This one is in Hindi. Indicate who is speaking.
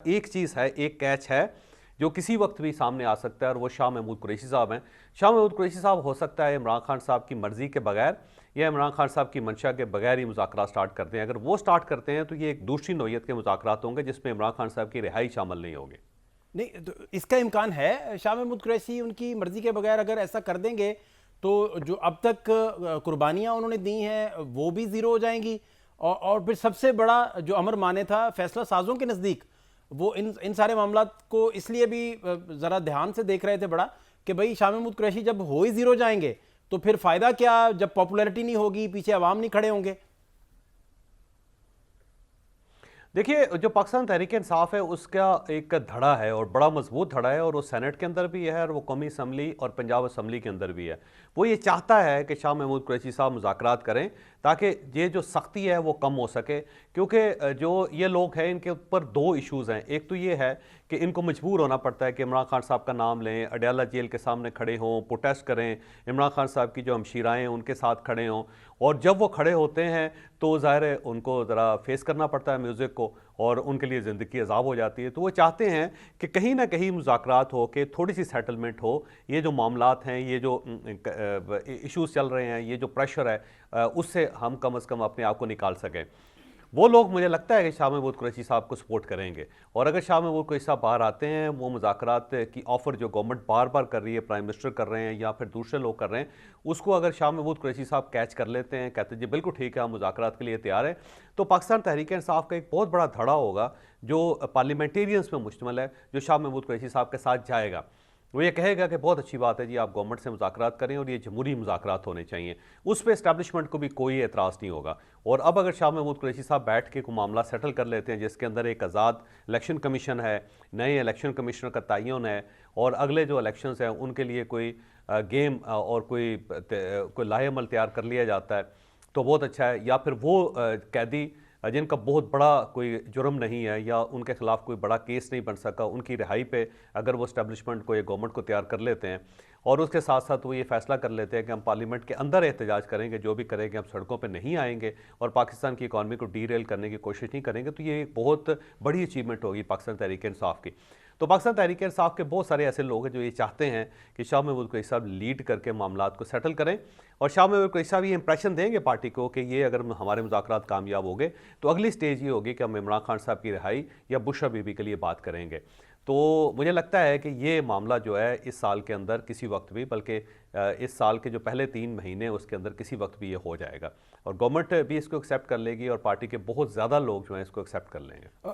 Speaker 1: एक चीज़ है, एक कैच है जो किसी वक्त भी सामने आ सकता है और वो शाह महमूद कुरैशी साहब हैं। शाह महमूद कुरैशी साहब हो सकता है इमरान खान साहब की मर्ज़ी के बगैर या इमरान खान साहब की मंशा के बगैर ही मुज़ाकरात स्टार्ट करते हैं। अगर वो स्टार्ट करते हैं तो ये एक दूसरी नौइयत के मुज़ाकरात होंगे जिसमें इमरान खान साहब की रिहाई शामिल नहीं होगी।
Speaker 2: नहीं तो इसका इम्कान है शाह महमूद कुरैशी उनकी मर्जी के बगैर अगर ऐसा कर देंगे तो जो अब तक कुर्बानियां उन्होंने दी हैं वो भी ज़ीरो हो जाएंगी। और फिर सबसे बड़ा जो अमर माने था फैसला साजों के नज़दीक वो इन सारे मामला को इसलिए भी ज़रा ध्यान से देख रहे थे बड़ा कि भाई शाह महमूद कुरैशी जब हो ही ज़ीरो जाएंगे तो फिर फ़ायदा क्या, जब पॉपुलैरिटी नहीं होगी, पीछे अवाम नहीं खड़े होंगे।
Speaker 1: देखिए, जो पाकिस्तान तहरीक इंसाफ है उसका एक धड़ा है और बड़ा मजबूत धड़ा है और वो सेनेट के अंदर भी है और वो कौमी असम्बली और पंजाब असम्बली के अंदर भी है। वो ये चाहता है कि शाह महमूद कुरैशी साहब मुज़ाकरात करें ताकि ये जो सख्ती है वो कम हो सके, क्योंकि जो ये लोग हैं इनके ऊपर दो इशूज़ हैं। एक तो ये है कि इनको मजबूर होना पड़ता है कि इमरान खान साहब का नाम लें, अडयाला जेल के सामने खड़े हों, प्रोटेस्ट करें, इमरान खान साहब की जो हमशीराएँ हैं उनके साथ खड़े हों। और जब वो खड़े होते हैं तो ज़ाहिर है उनको ज़रा फेस करना पड़ता है म्यूज़िक को और उनके लिए ज़िंदगी अज़ाब हो जाती है। तो वो चाहते हैं कि कहीं ना कहीं मुज़ाकरात हो, कि थोड़ी सी सेटलमेंट हो। ये जो मामलात हैं, ये जो इश्यूज़ चल रहे हैं, ये जो प्रेशर है, उससे हम कम से कम अपने आप को निकाल सकें। वो लोग मुझे लगता है कि शाह महमूद कुरैशी साहब को सपोर्ट करेंगे और अगर शाह महमूद कुरैशी साहब बाहर आते हैं, वो मुज़ाकरात की ऑफ़र जो गवर्नमेंट बार बार कर रही है, प्राइम मिनिस्टर कर रहे हैं या फिर दूसरे लोग कर रहे हैं, उसको अगर शाह महमूद कुरैशी साहब कैच कर लेते हैं, कहते हैं जी बिल्कुल ठीक है, हम मुज़ाकरात के लिए तैयार हैं, तो पाकिस्तान तहरीक इंसाफ का एक बहुत बड़ा धड़ा होगा जो पार्लियामेंटेरियंस में मुश्तमिल है, जो शाह महमूद कुरैशी साहब के साथ जाएगा। वो ये कहेगा कि बहुत अच्छी बात है जी, आप गवर्नमेंट से मुज़ाकरात करें और ये जमहूरी मुज़ाकरात होने चाहिए। उस पर इस्टेब्लिशमेंट को भी कोई एतराज़ नहीं होगा। और अब अगर शाह महमूद कुरैशी साहब बैठ के कोई मामला सेटल कर लेते हैं जिसके अंदर एक आज़ाद इलेक्शन कमीशन है, नए इलेक्शन कमिश्नर का तयन है और अगले जो इलेक्शंस हैं उनके लिए कोई गेम और कोई लाहेअमल तैयार कर लिया जाता है तो बहुत अच्छा है। या फिर वो कैदी जिनका बहुत बड़ा कोई जुर्म नहीं है या उनके खिलाफ कोई बड़ा केस नहीं बन सका, उनकी रिहाई पे अगर वो इस्टेब्लिशमेंट को या गवर्नमेंट को तैयार कर लेते हैं और उसके साथ साथ वो ये फैसला कर लेते हैं कि हम पार्लियामेंट के अंदर एहतजाज करेंगे, जो भी करेंगे हम सड़कों पे नहीं आएंगे और पाकिस्तान की इकॉनमी को डीरेल करने की कोशिश नहीं करेंगे, तो ये एक बहुत बड़ी अचीवमेंट होगी पाकिस्तान तहरीक इंसाफ की। तो पाकिस्तान तहरीक इंसाफ के बहुत सारे ऐसे लोग हैं जो ये चाहते हैं कि शाह महमूद कुरैशी साहब लीड करके मामलात को सेटल करें और शाह महमूद कुरैशी साहब ये इंप्रेशन देंगे पार्टी को कि ये अगर हमारे मुज़ाकरात कामयाब हो गए तो अगली स्टेज ये होगी कि हम इमरान खान साहब की रिहाई या बुशरा बीबी के लिए बात करेंगे। तो मुझे लगता है कि ये मामला जो है इस साल के अंदर किसी वक्त भी, बल्कि इस साल के जो पहले 3 महीने उसके अंदर किसी वक्त भी ये हो जाएगा और गवर्नमेंट भी इसको एक्सेप्ट कर लेगी और पार्टी के बहुत ज़्यादा लोग जो हैं इसको एक्सेप्ट कर लेंगे।